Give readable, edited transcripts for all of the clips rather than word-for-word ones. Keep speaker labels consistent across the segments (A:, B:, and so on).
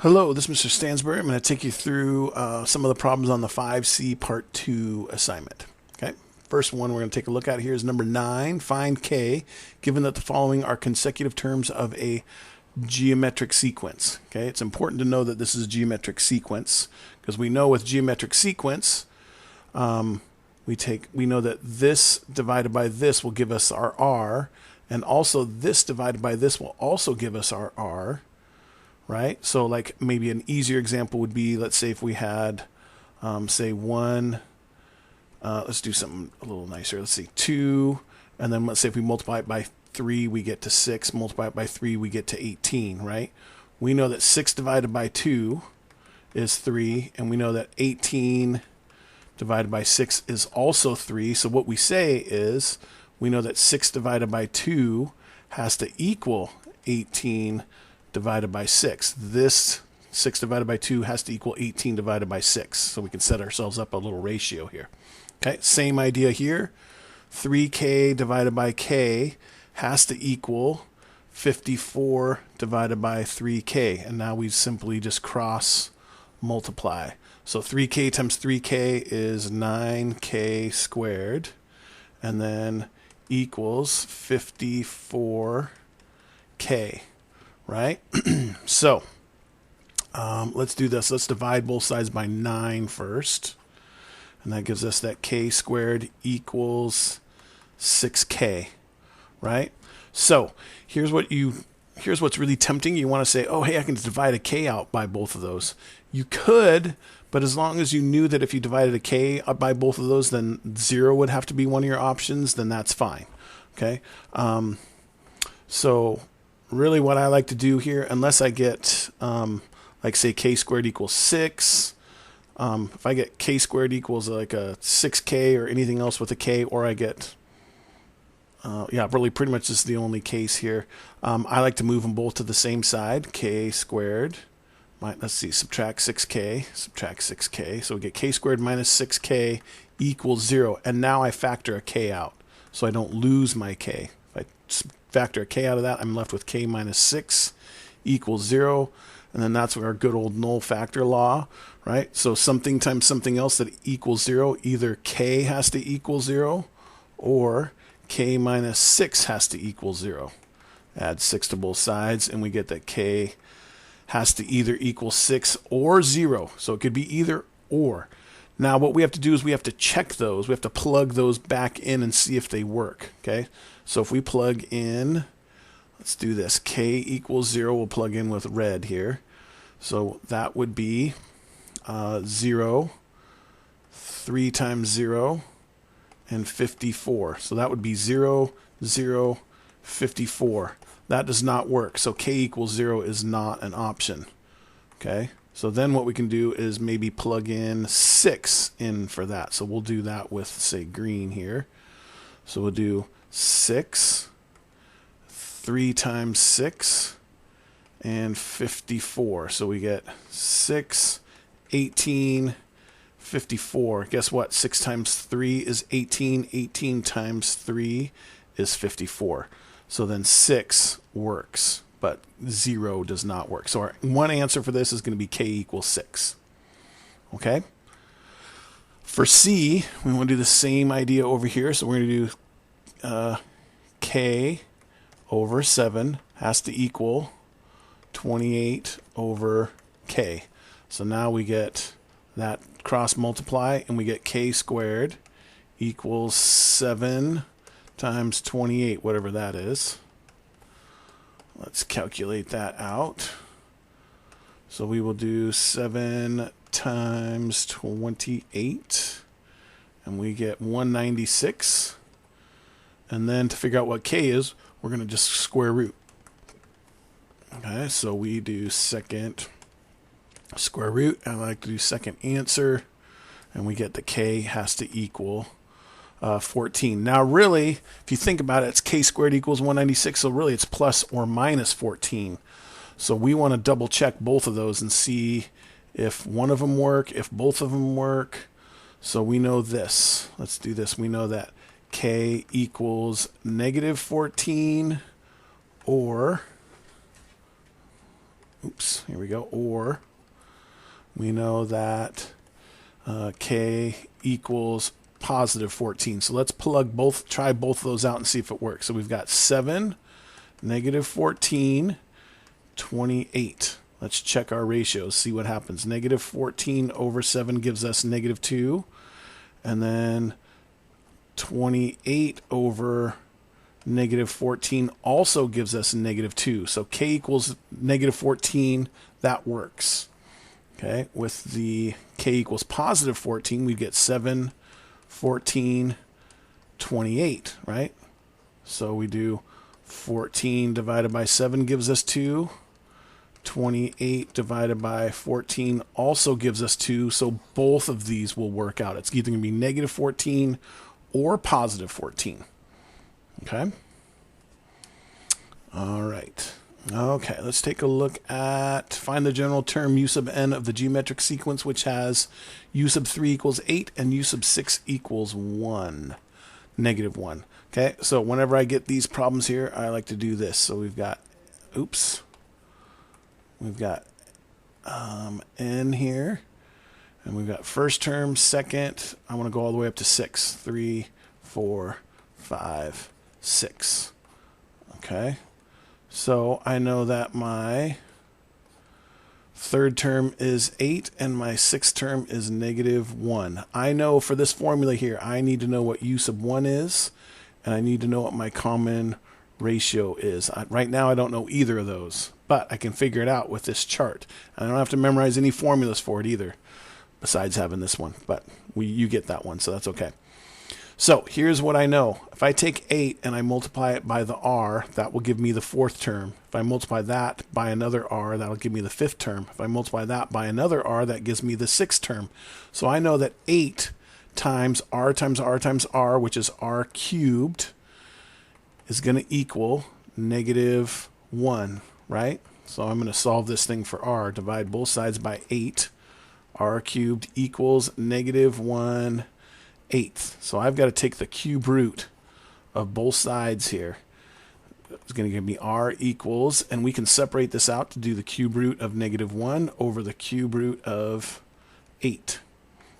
A: Hello, this is Mr. Stansbury. I'm going to take you through some of the problems on the 5C Part 2 assignment. Okay. First one we're going to take a look at here is number 9. Find K, given that the following are consecutive terms of a geometric sequence. Okay. It's important to know that this is a geometric sequence because we know with geometric sequence, we know that this divided by this will give us our R, and also this divided by this will also give us our R. Right? So like maybe an easier example would be, let's say if we had, say 1, let's do something a little nicer. Let's see 2, and then let's say if we multiply it by 3, we get to 6. Multiply it by 3, we get to 18, right? We know that 6 divided by 2 is 3, and we know that 18 divided by 6 is also 3. So what we say is we know that 6 divided by 2 has to equal 18 divided by 6. This 6 divided by 2 has to equal 18 divided by 6. So we can set ourselves up a little ratio here. Okay, same idea here. 3K divided by K has to equal 54 divided by 3K. And now we simply just cross multiply. So 3K times 3K is 9K squared. And then equals 54K. Right? So let's do this. Let's divide both sides by 9 first. And that gives us that K squared equals 6K. Right? So here's what's really tempting. You want to say, oh, hey, I can divide a K out by both of those. You could, but as long as you knew that if you divided a K up by both of those, then 0 would have to be one of your options, then that's fine. Okay? So really what I like to do here, unless I get, like say K squared equals 6, if I get K squared equals like a 6K or anything else with a K, or I get, yeah, really pretty much this is the only case here. I like to move them both to the same side. K squared, let's see, subtract 6K. So we get K squared minus 6K equals 0. And now I factor a K out so I don't lose my K. If I factor a K out of that, I'm left with K minus 6 equals 0. And then that's our good old null factor law, right? So something times something else that equals 0, either K has to equal 0 or K minus 6 has to equal 0. Add 6 to both sides, and we get that K has to either equal 6 or 0. So it could be either or. Now what we have to do is we have to check those. We have to plug those back in and see if they work, okay? So if we plug in, let's do this. K equals 0, we'll plug in with red here. So that would be 0, 3 times 0, and 54. So that would be 0, 0, 54. That does not work. So K equals 0 is not an option. Okay? So then what we can do is maybe plug in 6 in for that. So we'll do that with, say, green here. So we'll do 6, 3 times 6, and 54. So we get 6, 18, 54. Guess what? 6 times 3 is 18. 18 times 3 is 54. So then 6 works, but 0 does not work. So our one answer for this is going to be K equals 6. Okay? For C, we want to do the same idea over here. So we're going to do K over 7 has to equal 28 over K. So now we get that cross multiply, and we get K squared equals 7 times 28, whatever that is. Let's calculate that out. So we will do 7 times 28, and we get 196. And then to figure out what K is, we're going to just square root. Okay, so we do second square root, and I like to do second answer, and we get the K has to equal 14. Now really, if you think about it, it's K squared equals 196, so really it's plus or minus 14. So we want to double check both of those and see if one of them work, if both of them work. So we know this. Let's do this. We know that K equals negative 14 or oops, here we go, or we know that k equals positive 14. So let's try both of those out and see if it works. So we've got 7, negative 14, 28. Let's check our ratios, see what happens. Negative 14 over 7 gives us negative 2. And then 28 over negative 14 also gives us negative 2. So k equals negative 14, that works. Okay, with the k equals positive 14, we get 7, 14, 28, right? So we do 14 divided by 7 gives us 2. 28 divided by 14 also gives us 2, so both of these will work out. It's either going to be negative 14 or positive 14. Okay? All right. Okay, let's take a look at find the general term u sub n of the geometric sequence, which has u sub 3 equals 8 and u sub 6 equals 1, negative 1. Okay, so whenever I get these problems here, I like to do this. So we've got, we've got n here, and we've got first term, second. I want to go all the way up to 6. 3, 4, 5, 6. Okay, so I know that my third term is 8 and my sixth term is negative 1. I know for this formula here, I need to know what u sub 1 is, and I need to know what my common ratio is. Right now I don't know either of those, but I can figure it out with this chart. And I don't have to memorize any formulas for it either, besides having this one, but you get that one, so that's okay. So here's what I know. If I take 8 and I multiply it by the r, that will give me the fourth term. If I multiply that by another r, that'll give me the fifth term. If I multiply that by another r, that gives me the sixth term. So I know that 8 times r times r times r, which is r cubed, is going to equal negative 1, right? So I'm going to solve this thing for r. Divide both sides by 8. R cubed equals negative 1/8. So I've got to take the cube root of both sides here. It's going to give me r equals, and we can separate this out to do the cube root of negative 1 over the cube root of 8.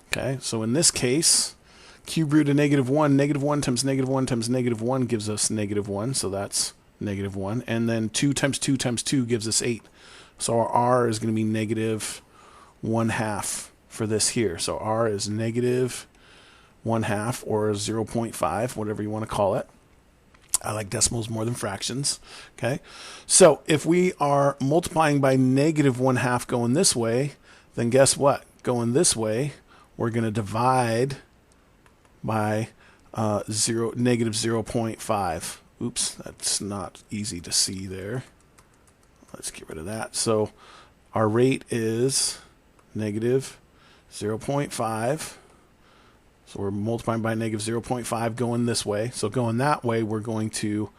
A: Okay, so in this case, cube root of negative 1 times negative 1 times negative 1 gives us negative 1, so that's negative 1. And then 2 times 2 times 2 gives us 8. So our r is going to be negative 1/2 for this here. So r is negative 1/2 or 0.5, whatever you want to call it. I like decimals more than fractions. Okay, so if we are multiplying by negative 1/2 going this way, then guess what? Going this way, we're going to divide by negative 0.5. Oops, that's not easy to see there. Let's get rid of that. So our rate is negative 0.5. So we're multiplying by negative 0.5 going this way. So going that way, we're going to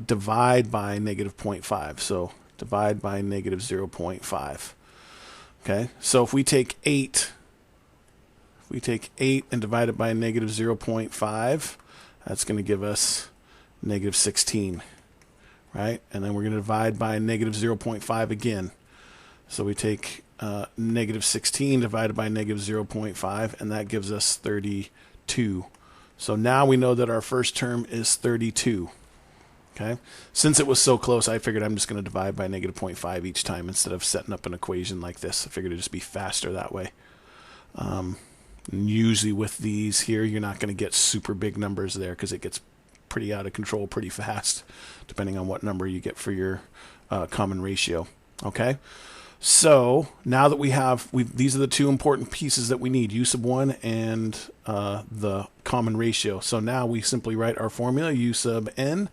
A: divide by negative 0.5. So divide by negative 0.5. Okay, so if we take 8, and divide it by negative 0.5, that's going to give us negative 16, right? And then we're going to divide by negative 0.5 again. So we take negative 16 divided by negative 0.5, and that gives us 32. So now we know that our first term is 32. Okay. Since it was so close, I figured I'm just going to divide by negative 0.5 each time instead of setting up an equation like this. I figured it'd just be faster that way. Usually with these here, you're not going to get super big numbers there because it gets pretty out of control pretty fast, depending on what number you get for your common ratio. Okay. So now that these are the two important pieces that we need, u sub 1 and the common ratio. So now we simply write our formula. U sub n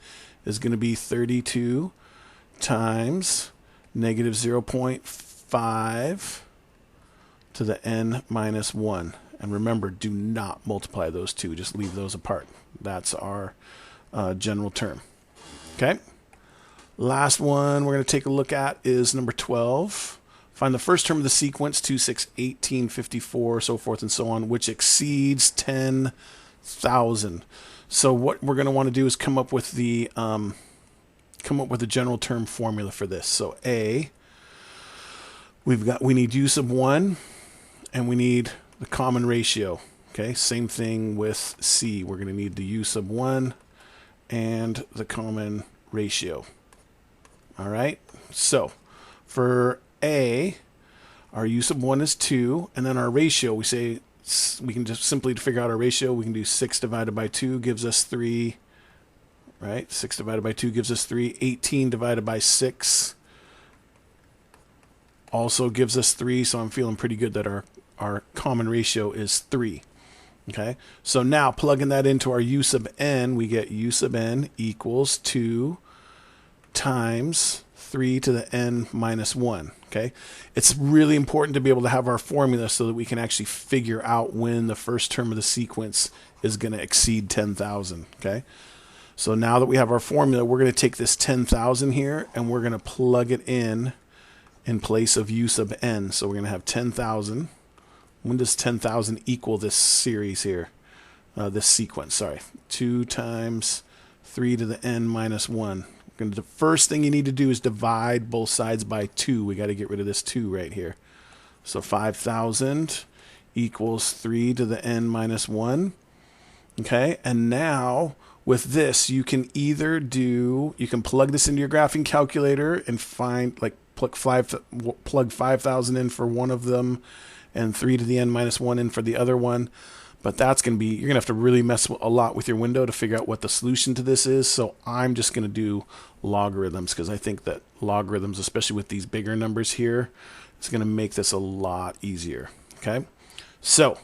A: is going to be 32 times negative 0.5 to the n minus 1. And remember, do not multiply those two. Just leave those apart. That's our general term. Okay. Last one we're going to take a look at is number 12. Find the first term of the sequence, 2, 6, 18, 54, so forth and so on, which exceeds 10,000. So what we're going to want to do is come up with the general term formula for this. So A We need u sub 1, and we need the common ratio. Okay, same thing with C. We're going to need the u sub 1 and the common ratio. All right, so for A, our u sub 1 is 2, and then our ratio, we say, we can just simply, to figure out our ratio, we can do 6 divided by 2 gives us 3, right? 6 divided by 2 gives us 3. 18 divided by 6 also gives us 3, so I'm feeling pretty good that our common ratio is 3. Okay, so now plugging that into our u sub n, we get u sub n equals 2 times 3 to the n minus 1. Okay, it's really important to be able to have our formula so that we can actually figure out when the first term of the sequence is going to exceed 10,000. Okay, so now that we have our formula, we're going to take this 10,000 here and we're going to plug it in place of u sub n. So we're going to have 10,000. When does 10,000 equal this series here? This sequence, sorry. 2 times 3 to the n minus 1. The first thing you need to do is divide both sides by 2. We got to get rid of this 2 right here. So 5,000 equals 3 to the n minus 1. Okay, and now with this, you can either do, you can plug this into your graphing calculator and find, like, plug 5,000 in for one of them and 3 to the n minus 1 in for the other one. But that's going to be, you're going to have to really mess a lot with your window to figure out what the solution to this is. So I'm just going to do logarithms because I think that logarithms, especially with these bigger numbers here, is going to make this a lot easier. Okay, so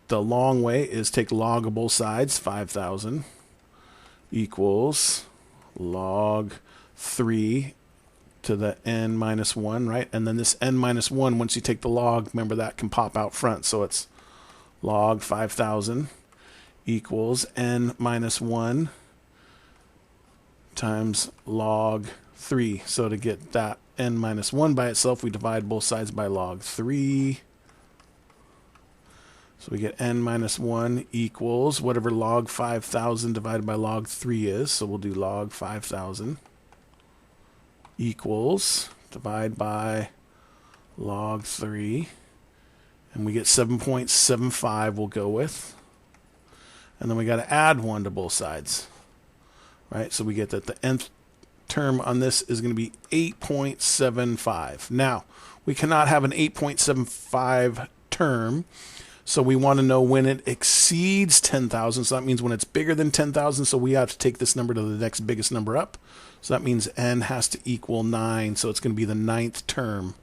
A: the long way is take log of both sides. 5,000 equals log 3 to the n minus 1, right? And then this n minus 1, once you take the log, remember that can pop out front. So it's log 5,000 equals n minus 1 times log 3. So to get that n minus 1 by itself, we divide both sides by log 3. So we get n minus 1 equals whatever log 5,000 divided by log 3 is. So we'll do log 5,000 equals, divide by log 3. And we get 7.75 we'll go with. And then we got to add 1 to both sides. Right? So we get that the nth term on this is going to be 8.75. Now, we cannot have an 8.75 term. So we want to know when it exceeds 10,000. So that means when it's bigger than 10,000. So we have to take this number to the next biggest number up. So that means n has to equal 9. So it's going to be the 9th term.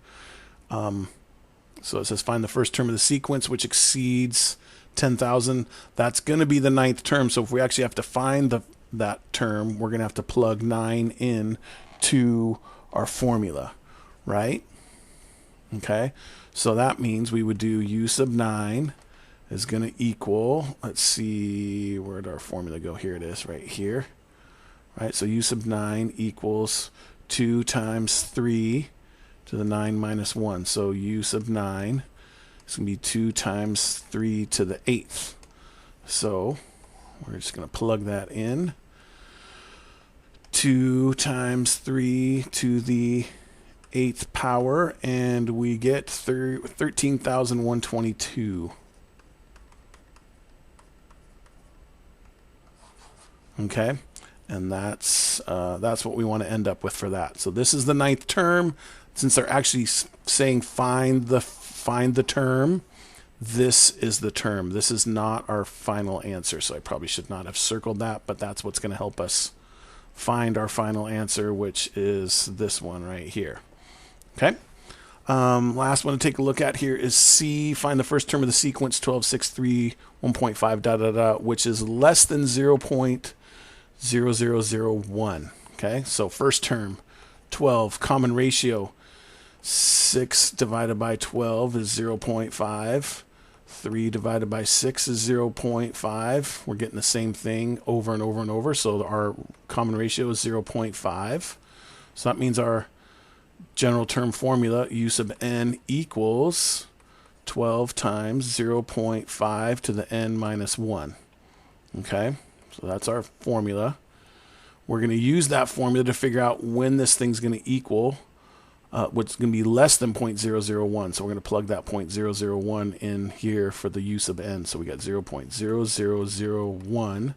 A: So it says find the first term of the sequence which exceeds 10,000. That's going to be the 9th term. So if we actually have to find that term, we're going to have to plug 9 in to our formula, right? Okay, so that means we would do u sub 9 is going to equal, let's see, where'd our formula go? Here it is, right here. Right, so u sub 9 equals 2 times 3 to the 9 minus 1. So u sub 9 is going to be 2 times 3 to the 8th. So we're just going to plug that in. 2 times 3 to the 8th power, and we get 13,122. Okay, and that's what we want to end up with for that. So this is the 9th term. Since they're actually saying find the term, this is the term. This is not our final answer, so I probably should not have circled that, but that's what's going to help us find our final answer, which is this one right here. Okay. Last one to take a look at here is C. Find the first term of the sequence 12, 6, 3, 1.5, which is less than 0.0001. Okay, so first term 12, common ratio 6 divided by 12 is 0.5. 3 divided by 6 is 0.5. We're getting the same thing over and over and over. So our common ratio is 0.5. So that means our general term formula, u sub n equals 12 times 0.5 to the n minus 1. Okay, so that's our formula. We're going to use that formula to figure out when this thing's going to equal what's going to be less than 0.001. So we're going to plug that 0.001 in here for the use of n. So we got 0.0001.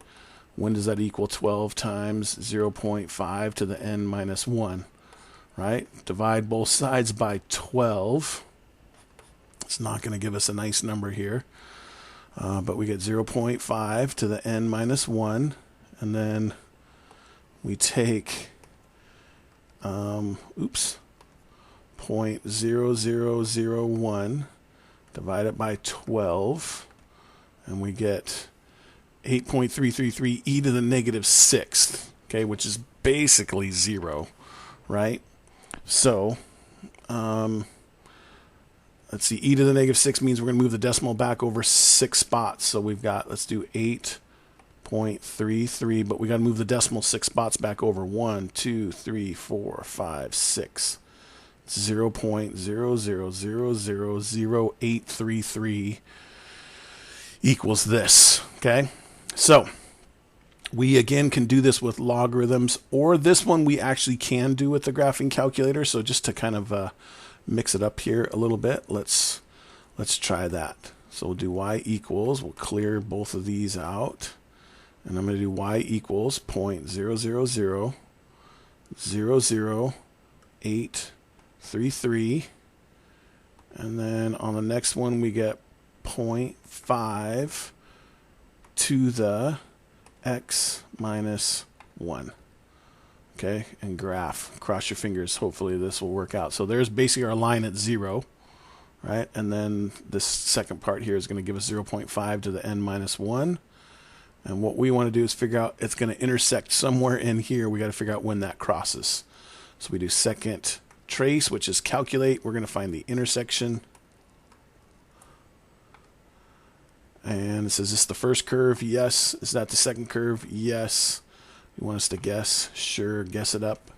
A: When does that equal 12 times 0.5 to the n minus 1? Right? Divide both sides by 12. It's not going to give us a nice number here. But we get 0.5 to the n minus 1. And then we take, 0.0001, divide it by 12, and we get 8.333 e to the negative sixth, okay, which is basically 0, right? So, let's see, e to the negative 6 means we're going to move the decimal back over 6 spots. So we've got, let's do 8.33, but we got to move the decimal 6 spots back over. 1, 2, 3, 4, 5, 6. 0.00000833 equals this, okay? So we again can do this with logarithms, or this one we actually can do with the graphing calculator. So just to kind of mix it up here a little bit, let's try that. So we'll do y equals, we'll clear both of these out, and I'm going to do y equals 0.00000833, and then on the next one we get 0.5 to the x minus 1. Okay, and graph. Cross your fingers. Hopefully this will work out. So there's basically our line at 0, right? And then this second part here is going to give us 0.5 to the n minus 1. And what we want to do is figure out, it's going to intersect somewhere in here. We got to figure out when that crosses. So we do second trace, which is calculate. We're going to find the intersection. And it says, is this the first curve? Yes. Is that the second curve? Yes. You want us to guess? Sure, guess it up.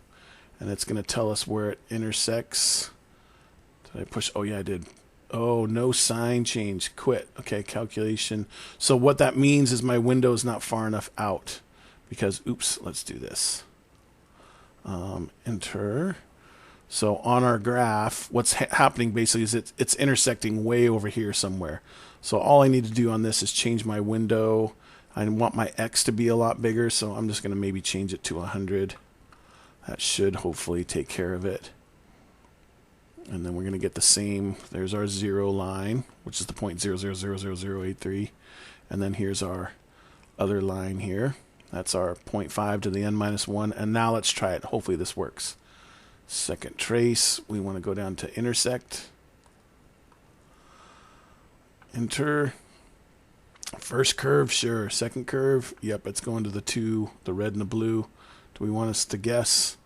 A: And it's going to tell us where it intersects. Did I push? Oh, yeah, I did. Oh, no sign change. Quit. Okay, calculation. So what that means is my window is not far enough out. Because, oops, let's do this. Enter. So on our graph, what's happening basically is it's intersecting way over here somewhere. So all I need to do on this is change my window. I want my X to be a lot bigger, so I'm just going to maybe change it to 100. That should hopefully take care of it. And then we're going to get the same. There's our 0 line, which is the 0.000083. And then here's our other line here. That's our 0.5 to the n minus 1. And now let's try it. Hopefully this works. Second trace, we want to go down to intersect. Enter. First curve, sure. Second curve, yep, it's going to the 2, the red and the blue. Do we want us to guess?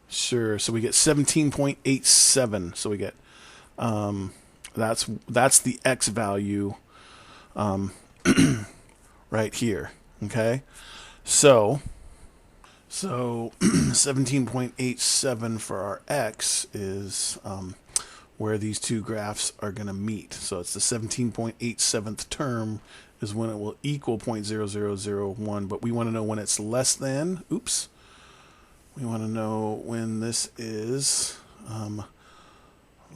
A: Sure. So we get 17.87. So we get that's the X value right here. Okay. So 17.87 for our X is where these two graphs are going to meet. So it's the 17.87th term is when it will equal 0.0001, but we want to know when it's less than, oops, we want to know when this is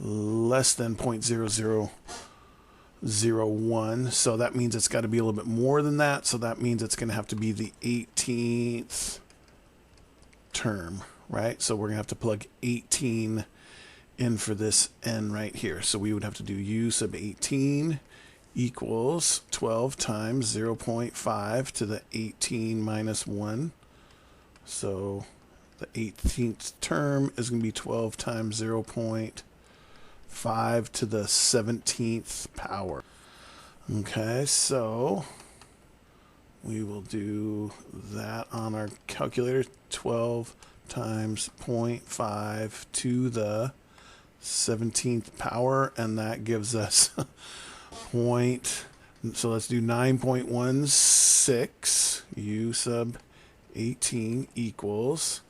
A: less than 0.0001, so that means it's got to be a little bit more than that, so that means it's going to have to be the 18th term, right? So we're going to have to plug 18 in for this n right here. So we would have to do u sub 18 equals 12 times 0.5 to the 18 minus 1. So the 18th term is going to be 12 times 0.5 to the 17th power. Okay, so we will do that on our calculator. 12 times 0.5 to the 17th power, and that gives us so let's do 9.16. U sub 18 equals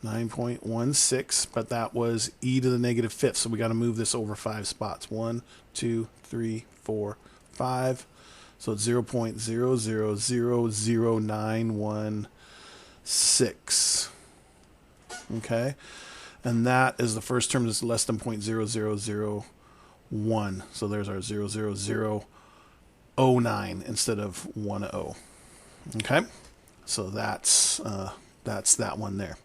A: 9.16, but that was e to the negative fifth, so we got to move this over 5 spots. 1, 2, 3, 4, 5. So it's 0.000916. Okay, And that is the first term that's less than 0.0001. So there's our 00009 instead of 10. Okay, so that's that one there.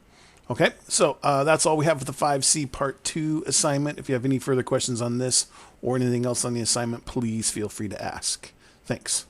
A: Okay, so that's all we have for the 5C Part 2 assignment. If you have any further questions on this or anything else on the assignment, please feel free to ask. Thanks.